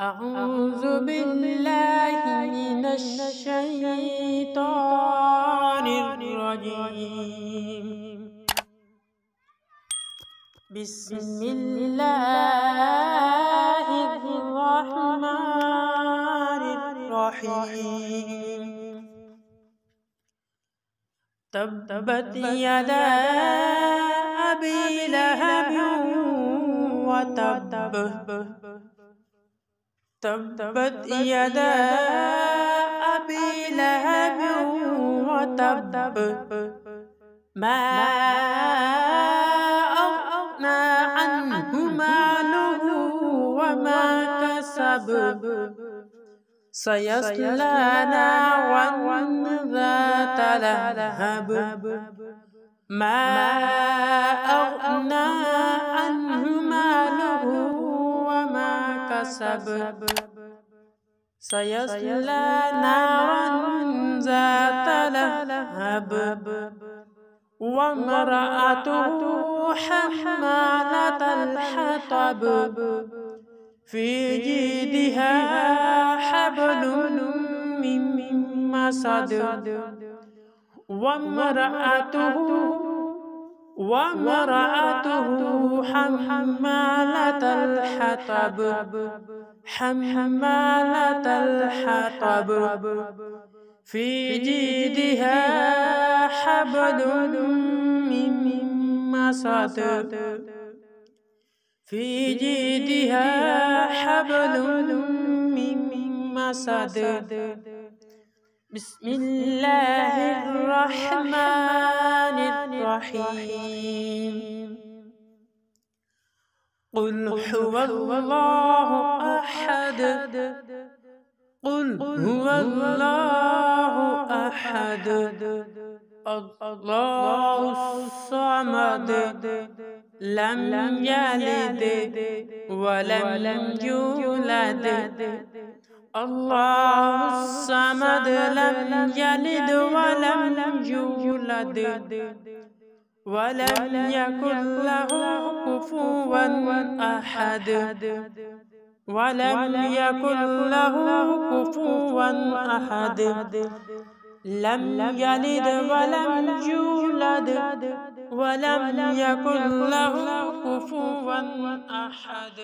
أعوذ بالله من الشيطان الرجيم. بسم الله الرحمن الرحيم. تبت يدا أبي لهب وتب. تبت يدا أبي لهب وتب. ما أغنى عنه ماله وما كسب. سيصلى نارا ذات لهب. ما أغنى عنه ماله وما كسب. سيصلى نارا ذات لهب. وامرأته حمالة الحطب. في جيدها حبل من مسد. وامرأته حمالة الحطب. حمالة الحطب. في جيدها حبل من مسد. في جيدها حبل من مسد. بسم الله الرحمن الرحيم. قل هو الله أحد. قل هو الله أحد. الله الصمد. لم يلد ولم يولد. الله الصمد لم يلد ولم يولد ولم يكن له كفوا أحد. ولم يكن له كفوا أحد. لم يلد ولم يولد ولم يكن له كفوا أحد.